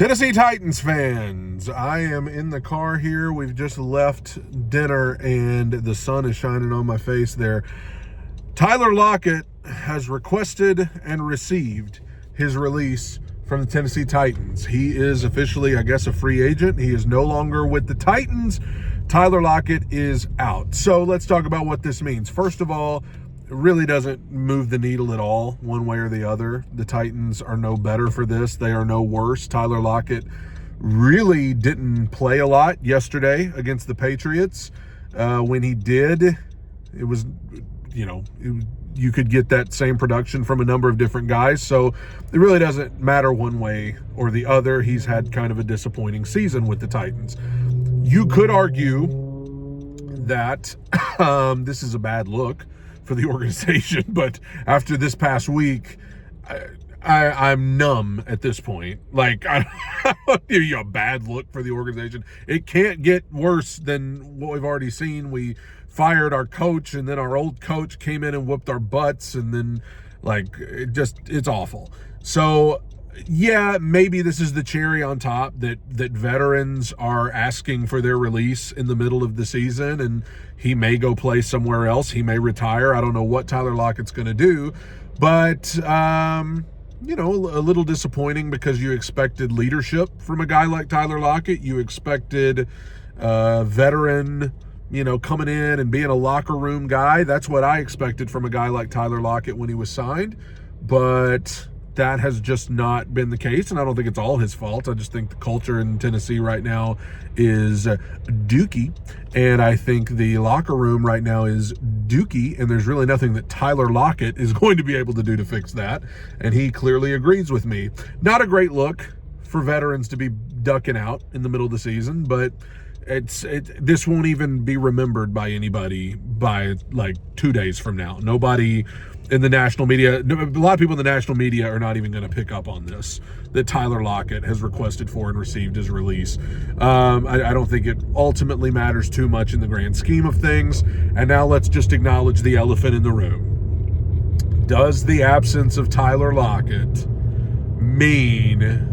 Tennessee Titans fans, I am in the car here. We've just left dinner and the sun is shining on my face there. Tyler Lockett has requested and received his release from the Tennessee Titans. He is officially, I guess, a free agent. He is no longer with the Titans. Tyler Lockett is out. So let's talk about what this means. First of all, it really doesn't move the needle at all, one way or the other. The Titans are no better for this. They are no worse. Tyler Lockett really didn't play a lot yesterday against the Patriots. When he did, it was, you could get that same production from a number of different guys. So it really doesn't matter one way or the other. He's had kind of a disappointing season with the Titans. You could argue that this is a bad look for the organization, but after this past week, I'm numb at this point. Like, I don't give you a bad look for the organization. It can't get worse than what we've already seen. We fired our coach, and then our old coach came in and whooped our butts, and then, it's awful. So, yeah, maybe this is the cherry on top that veterans are asking for their release in the middle of the season, and he may go play somewhere else. He may retire. I don't know what Tyler Lockett's going to do, but, a little disappointing because you expected leadership from a guy like Tyler Lockett. You expected a veteran, coming in and being a locker room guy. That's what I expected from a guy like Tyler Lockett when he was signed, but that has just not been the case, and I don't think it's all his fault. I just think the culture in Tennessee right now is dookie, and I think the locker room right now is dookie, and there's really nothing that Tyler Lockett is going to be able to do to fix that, and he clearly agrees with me. Not a great look for veterans to be ducking out in the middle of the season, but this won't even be remembered by anybody by 2 days from now. Nobody in the national media, a lot of people in the national media are not even going to pick up on this, that Tyler Lockett has requested for and received his release. I don't think it ultimately matters too much in the grand scheme of things. And now let's just acknowledge the elephant in the room. Does the absence of Tyler Lockett mean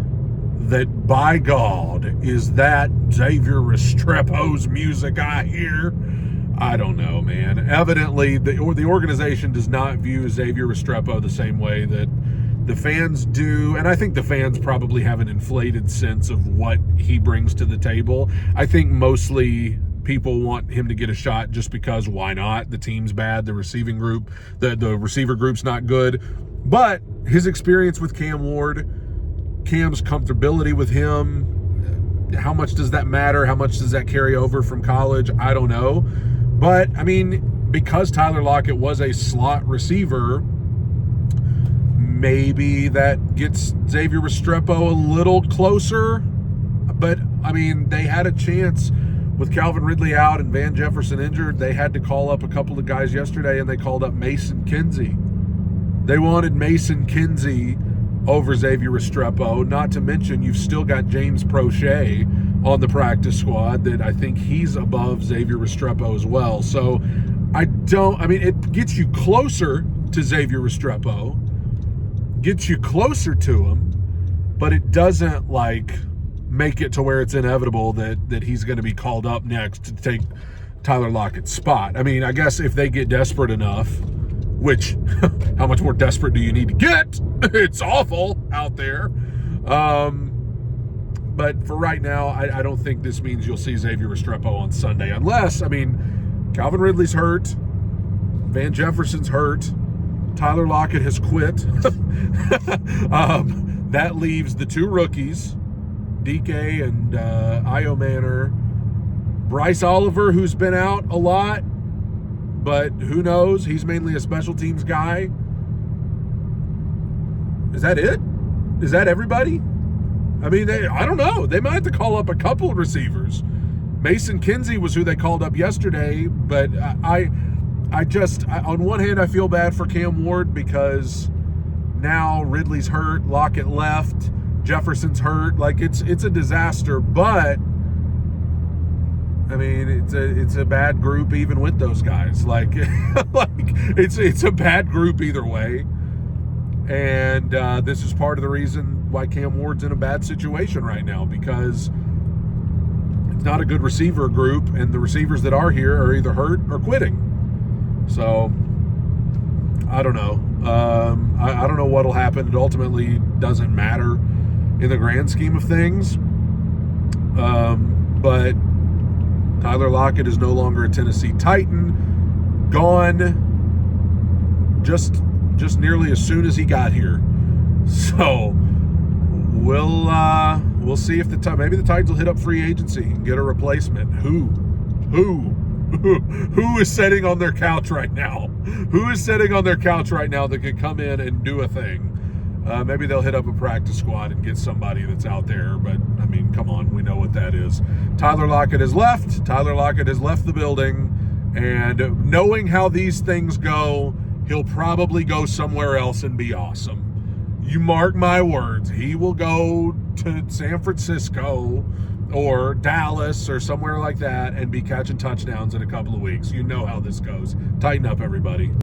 that, by God, is that Xavier Restrepo's music I hear? I don't know, man. Evidently, the organization does not view Xavier Restrepo the same way that the fans do, and I think the fans probably have an inflated sense of what he brings to the table. I think mostly people want him to get a shot just because why not? The team's bad, the receiving group, the receiver group's not good. But his experience with Cam Ward, Cam's comfortability with him, how much does that matter? How much does that carry over from college? I don't know. But, because Tyler Lockett was a slot receiver, maybe that gets Xavier Restrepo a little closer. But, they had a chance with Calvin Ridley out and Van Jefferson injured. They had to call up a couple of guys yesterday, and they called up Mason Kinsey. They wanted Mason Kinsey over Xavier Restrepo, not to mention you've still got James Prochet on the practice squad that I think he's above Xavier Restrepo as well. So it gets you closer to Xavier Restrepo, gets you closer to him, but it doesn't make it to where it's inevitable that he's going to be called up next to take Tyler Lockett's spot. I guess if they get desperate enough, which, how much more desperate do you need to get? It's awful out there. But for right now, I don't think this means you'll see Xavier Restrepo on Sunday. Unless, Calvin Ridley's hurt. Van Jefferson's hurt. Tyler Lockett has quit. That leaves the two rookies, DK and Io Manor. Bryce Oliver, who's been out a lot. But who knows? He's mainly a special teams guy. Is that it? Is that everybody? I don't know. They might have to call up a couple of receivers. Mason Kinsey was who they called up yesterday, but I on one hand, I feel bad for Cam Ward because now Ridley's hurt, Lockett left, Jefferson's hurt. It's a disaster, but it's a bad group even with those guys. It's a bad group either way. And this is part of the reason Cam Ward's in a bad situation right now, because it's not a good receiver group, and the receivers that are here are either hurt or quitting. So I don't know. I don't know what'll happen. It ultimately doesn't matter in the grand scheme of things. But Tyler Lockett is no longer a Tennessee Titan. Gone just nearly as soon as he got here. So we'll see if maybe the Titans will hit up free agency and get a replacement. Who is sitting on their couch right now? Who is sitting on their couch right now that could come in and do a thing? Maybe they'll hit up a practice squad and get somebody that's out there. But, I mean, come on. We know what that is. Tyler Lockett has left. Tyler Lockett has left the building. And knowing how these things go, he'll probably go somewhere else and be awesome. You mark my words. He will go to San Francisco or Dallas or somewhere like that and be catching touchdowns in a couple of weeks. You know how this goes. Tighten up, everybody.